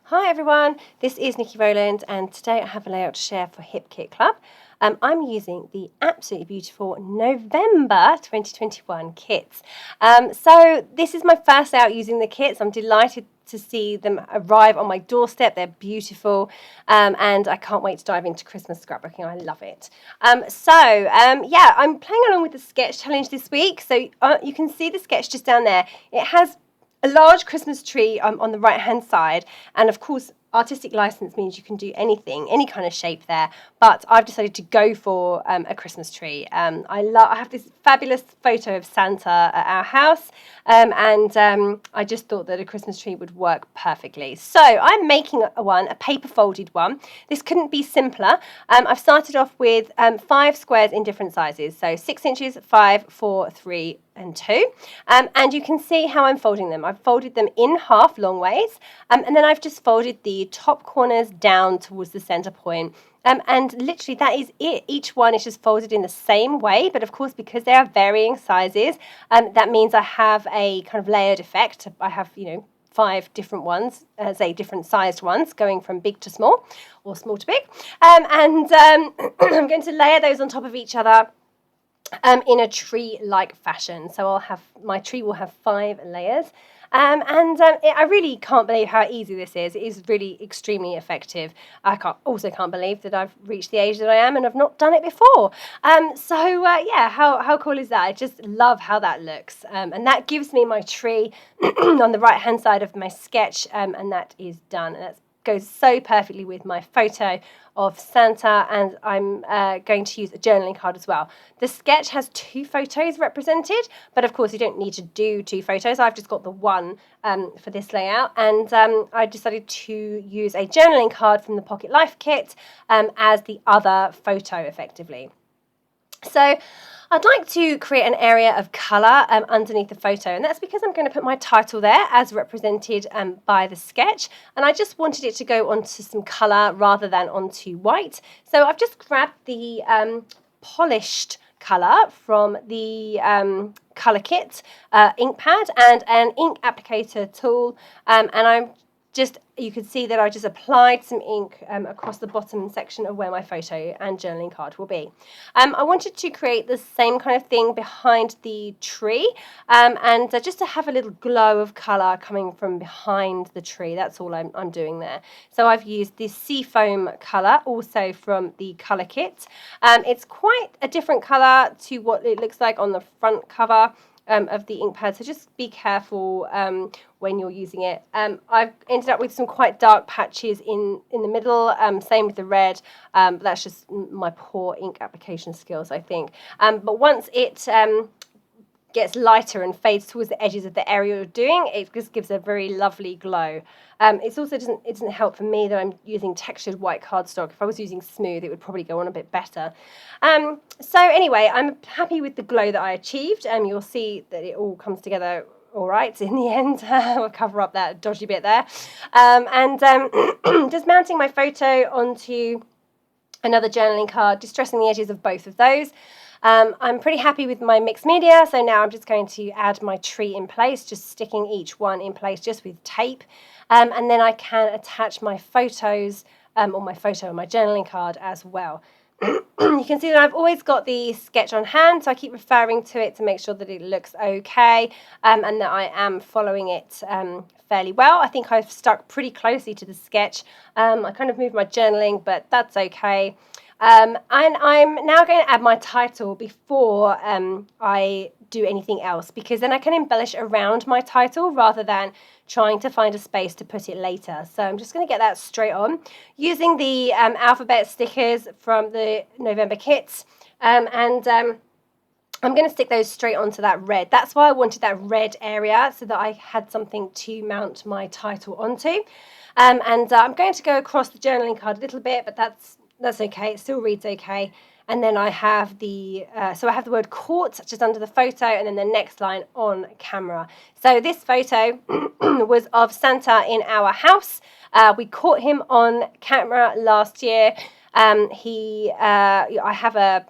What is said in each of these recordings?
Hi everyone, this is Niki Rowland and today I have a layout to share for Hip Kit Club. I'm using the absolutely beautiful November 2021 kits. So this is my first layout using the kits. I'm delighted to see them arrive on my doorstep. They're beautiful and I can't wait to dive into Christmas scrapbooking. I love it. Yeah, I'm playing along with the sketch challenge this week. So you can see the sketch just down there. It has a large Christmas tree on the right hand side, and of course artistic license means you can do anything, any kind of shape there, but I've decided to go for a Christmas tree. I have this fabulous photo of Santa at our house, and I just thought that a Christmas tree would work perfectly. So I'm making a paper folded one. This couldn't be simpler. I've started off with 5 squares in different sizes, so 6 inches, 5, 4, 3 and 2, and you can see how I'm folding them. I've folded them in half long ways, and then I've just folded the top corners down towards the center point, and literally that is it. Each one is just folded in the same way, but of course because they are varying sizes, that means I have a kind of layered effect. I have 5 different ones, say different sized ones, going from big to small or small to big, and I'm going to layer those on top of each other in a tree-like fashion. So my tree will have 5 layers, I really can't believe how easy this is. It is really extremely effective. I also can't believe that I've reached the age that I am and I've not done it before. Yeah, how cool is that? I just love how that looks, and that gives me my tree on the right hand side of my sketch, and that is done, and that goes so perfectly with my photo of Santa, and I'm going to use a journaling card as well. The sketch has 2 photos represented, but of course you don't need to do 2 photos. I've just got the one for this layout, and I decided to use a journaling card from the Pocket Life kit as the other photo effectively. So I'd like to create an area of colour underneath the photo, and that's because I'm going to put my title there as represented by the sketch, and I just wanted it to go onto some colour rather than onto white. So I've just grabbed the polished colour from the colour kit ink pad and an ink applicator tool, and you can see that I just applied some ink across the bottom section of where my photo and journaling card will be. I wanted to create the same kind of thing behind the tree, and just to have a little glow of colour coming from behind the tree. That's all I'm doing there. So I've used this Seafoam colour, also from the colour kit. It's quite a different colour to what it looks like on the front cover of the ink pad, so just be careful when you're using it. I've ended up with some quite dark patches in the middle, same with the red, but that's just my poor ink application skills, I think. But once it gets lighter and fades towards the edges of the area you're doing, it just gives a very lovely glow. It doesn't help for me that I'm using textured white cardstock. If I was using smooth, it would probably go on a bit better. So anyway, I'm happy with the glow that I achieved. You'll see that it all comes together all right in the end. I'll cover up that dodgy bit there. Just mounting my photo onto another journaling card, distressing the edges of both of those. I'm pretty happy with my mixed media, so now I'm just going to add my tree in place, just sticking each one in place just with tape, and then I can attach my photos, or my photo on my journaling card as well. You can see that I've always got the sketch on hand, so I keep referring to it to make sure that it looks okay, and that I am following it fairly well. I think I've stuck pretty closely to the sketch. I kind of moved my journaling, but that's okay. And I'm now going to add my title before I do anything else, because then I can embellish around my title rather than trying to find a space to put it later. So I'm just going to get that straight on using the alphabet stickers from the November kits, and I'm going to stick those straight onto that red. That's why I wanted that red area, so that I had something to mount my title onto. I'm going to go across the journaling card a little bit, but that's okay. It still reads okay. And then I have the word caught just under the photo, and then the next line on camera. So this photo was of Santa in our house. We caught him on camera last year. I have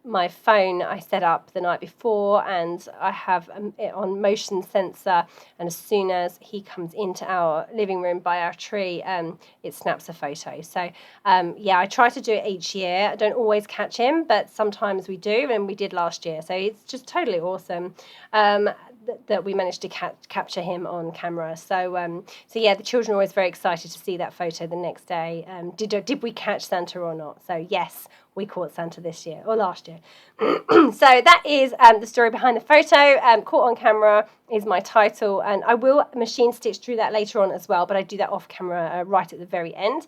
my phone I set up the night before, and I have it on motion sensor, and as soon as he comes into our living room by our tree, it snaps a photo. So yeah, I try to do it each year. I don't always catch him, but sometimes we do, and we did last year. So it's just totally awesome that we managed to capture him on camera. So so yeah, the children are always very excited to see that photo the next day. Did we catch Santa or not? So yes, we caught Santa this year or last year. So that is the story behind the photo. Caught on camera is my title, and I will machine stitch through that later on as well, but I do that off camera right at the very end.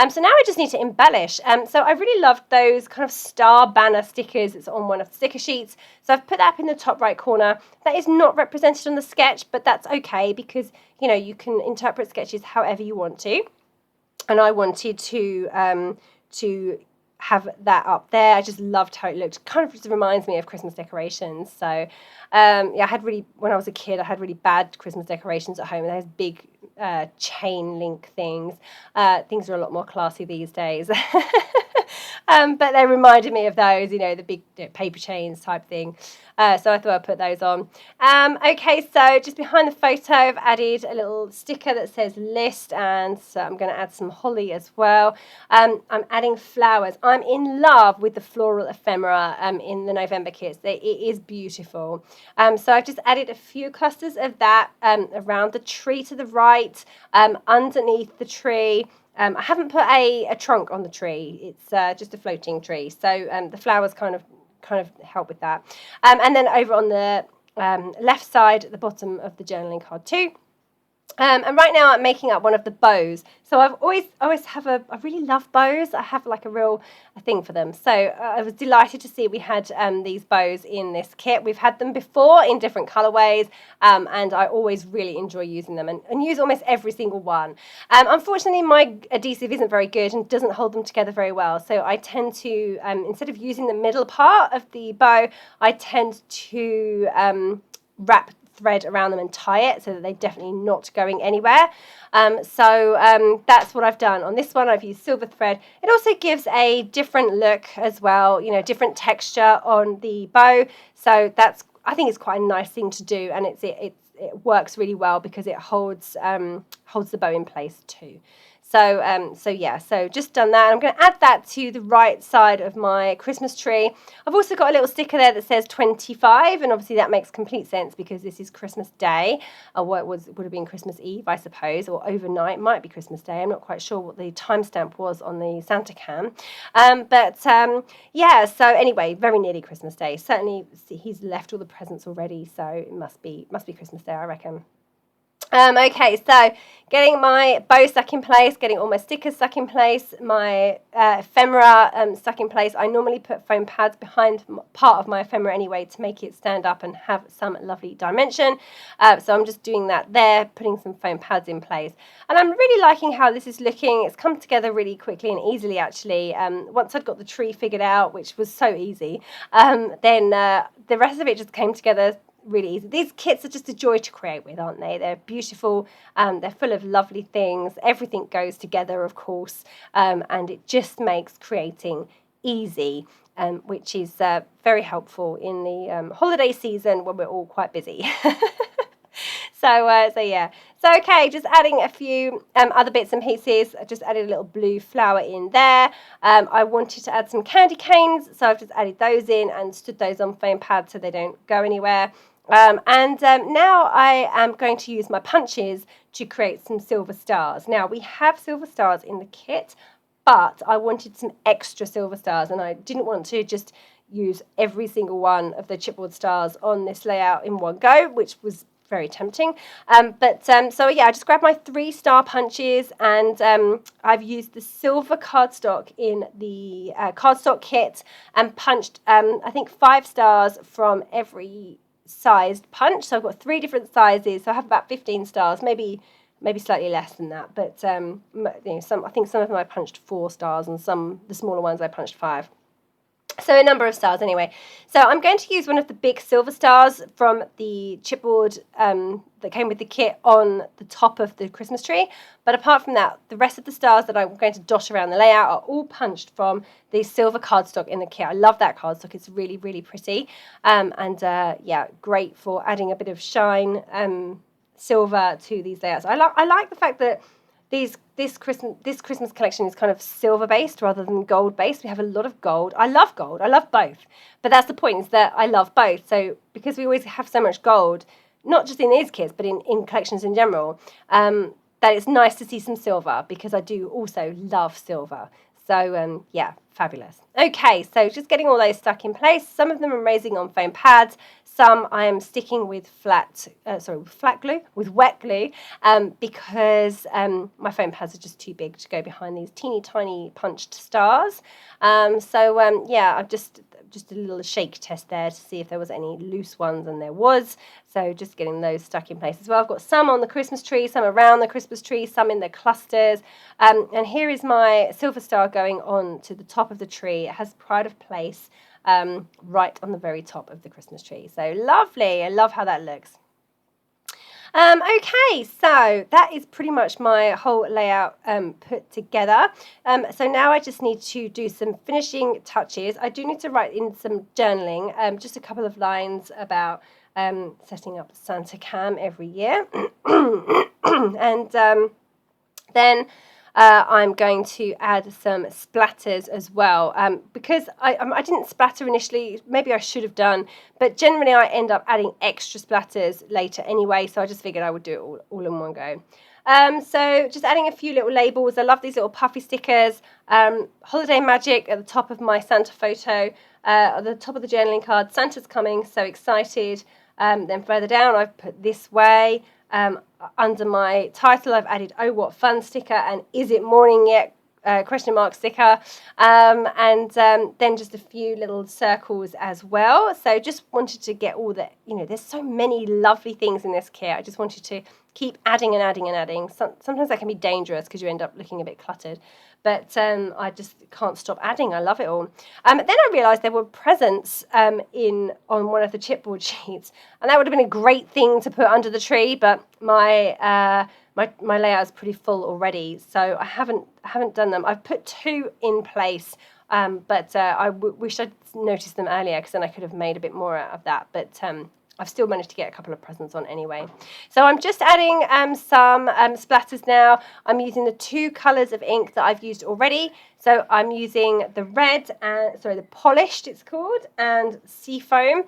So now I just need to embellish. So I really loved those kind of star banner stickers. It's on one of the sticker sheets. So I've put that up in the top right corner. That is not represented on the sketch, but that's okay, because you know, you can interpret sketches however you want to. And I wanted to have that up there. I just loved how it looked. Kind of just reminds me of Christmas decorations. So yeah, when I was a kid, I had really bad Christmas decorations at home. Those big chain link things. Things are a lot more classy these days. But they reminded me of those, you know, the big paper chains type thing. So I thought I'd put those on. Okay, so just behind the photo, I've added a little sticker that says list, and so I'm going to add some holly as well. I'm adding flowers. I'm in love with the floral ephemera in the November kits. It is beautiful. So I've just added a few clusters of that around the tree to the right, underneath the tree. I haven't put a trunk on the tree. It's just a floating tree. So the flowers kind of help with that. And then over on the left side at the bottom of the journaling card too. And right now I'm making up one of the bows. So I really love bows. I have like a thing for them. So I was delighted to see we had these bows in this kit. We've had them before in different colorways, and I always really enjoy using them and use almost every single one. Unfortunately, my adhesive isn't very good and doesn't hold them together very well. So I tend to, instead of using the middle part of the bow, I tend to wrap thread around them and tie it so that they're definitely not going anywhere. So that's what I've done. On this one, I've used silver thread. It also gives a different look as well, you know, different texture on the bow. So I think it's quite a nice thing to do, and it works really well because it holds the bow in place too. So yeah, so just done that. I'm going to add that to the right side of my Christmas tree. I've also got a little sticker there that says 25, and obviously that makes complete sense because this is Christmas Day, or what would have been Christmas Eve, I suppose, or overnight. Might be Christmas Day. I'm not quite sure what the timestamp was on the Santa cam. Yeah, so anyway, very nearly Christmas Day. Certainly he's left all the presents already, so it must be Christmas Day, I reckon. Okay, so getting my bow stuck in place, getting all my stickers stuck in place, my ephemera stuck in place. I normally put foam pads behind part of my ephemera anyway to make it stand up and have some lovely dimension. So I'm just doing that there, putting some foam pads in place. And I'm really liking how this is looking. It's come together really quickly and easily, actually. Once I'd got the tree figured out, which was so easy, then the rest of it just came together really easy. These kits are just a joy to create with, aren't they? They're beautiful. They're full of lovely things. Everything goes together, of course, and it just makes creating easy, which is very helpful in the holiday season when we're all quite busy. So yeah. So okay, just adding a few other bits and pieces. I just added a little blue flower in there. I wanted to add some candy canes, so I've just added those in and stood those on foam pads so they don't go anywhere. Now I am going to use my punches to create some silver stars. Now we have silver stars in the kit, but I wanted some extra silver stars, and I didn't want to just use every single one of the chipboard stars on this layout in one go, which was very tempting. So yeah, I just grabbed my 3-star punches, and I've used the silver cardstock in the cardstock kit and punched, I think, 5 stars from every sized punch. So I've got 3 different sizes, so I have about 15 stars, maybe slightly less than that, but I think some of them I punched 4 stars, and the smaller ones I punched 5. So a number of stars anyway. So I'm going to use one of the big silver stars from the chipboard that came with the kit on the top of the Christmas tree. But apart from that, the rest of the stars that I'm going to dot around the layout are all punched from the silver cardstock in the kit. I love that cardstock. It's really, really pretty. Yeah, great for adding a bit of shine silver to these layouts. I like the fact that this Christmas collection is kind of silver based rather than gold based. We have a lot of gold. I love gold. I love both. But that's the point, is that I love both. So because we always have so much gold, not just in these kits, but in collections in general, that it's nice to see some silver, because I do also love silver. So yeah, fabulous. Okay, so just getting all those stuck in place. Some of them I'm raising on foam pads. Some I am sticking with wet glue, because my foam pads are just too big to go behind these teeny tiny punched stars. Yeah, I've just a little shake test there to see if there was any loose ones, and there was. So just getting those stuck in place as well. I've got some on the Christmas tree, some around the Christmas tree, some in the clusters. And here is my silver star going on to the top of the tree. It has pride of place right on the very top of the Christmas tree. So lovely. I love how that looks. Okay, so that is pretty much my whole layout put together. So now I just need to do some finishing touches. I do need to write in some journaling, just a couple of lines about setting up Santa Cam every year. And then I'm going to add some splatters as well, because I didn't splatter initially. Maybe I should have done, but generally I end up adding extra splatters later anyway, so I just figured I would do it all in one go. So just adding a few little labels. I love these little puffy stickers. Holiday Magic at the top of my Santa photo, at the top of the journaling card. Santa's coming, so excited. Then further down I've put This Way. Under my title I've added Oh What Fun sticker and Is It Morning Yet? Question mark sticker, and then just a few little circles as well. So just wanted to get all the, there's so many lovely things in this kit. I just wanted to keep adding and adding and adding. Sometimes that can be dangerous because you end up looking a bit cluttered, but I just can't stop adding. I love it all. Then I realised there were presents on one of the chipboard sheets, and that would have been a great thing to put under the tree, but my layout is pretty full already, so I haven't done them. I've put 2 in place, but I wish I'd noticed them earlier, because then I could have made a bit more out of that. But I've still managed to get a couple of presents on anyway. So I'm just adding some splatters now. I'm using the 2 colours of ink that I've used already. So I'm using the red, the polished it's called, and Seafoam.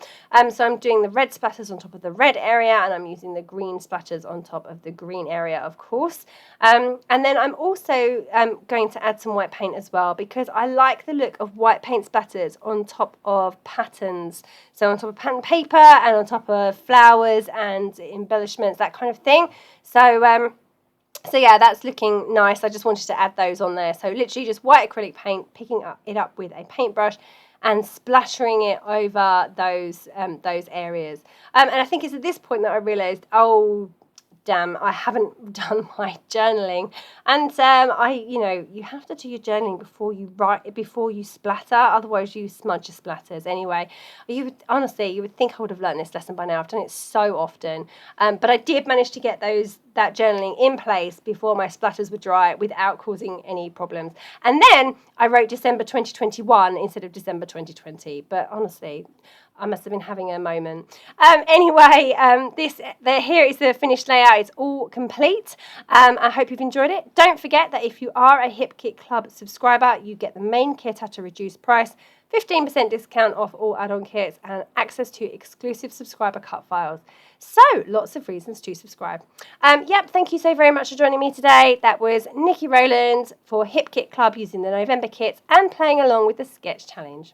So I'm doing the red splatters on top of the red area, and I'm using the green splatters on top of the green area, of course. And then I'm also going to add some white paint as well, because I like the look of white paint splatters on top of patterns. So on top of pattern paper and on top of flowers and embellishments, that kind of thing. So yeah, that's looking nice. I just wanted to add those on there. So literally just white acrylic paint, picking it up with a paintbrush and splattering it over those areas. And I think it's at this point that I realised, oh damn, I haven't done my journaling. And you have to do your journaling before you splatter, otherwise you smudge your splatters. Anyway, you would think I would have learned this lesson by now. I've done it so often, but I did manage to get that journaling in place before my splatters were dry without causing any problems. And then I wrote December 2021 instead of December 2020. But honestly, I must have been having a moment. Anyway, here is the finished layout. It's all complete. I hope you've enjoyed it. Don't forget that if you are a Hip Kit Club subscriber, you get the main kit at a reduced price, 15% discount off all add-on kits, and access to exclusive subscriber cut files. So, lots of reasons to subscribe. Thank you so very much for joining me today. That was Niki Rowland for Hip Kit Club using the November kits and playing along with the Sketch Challenge.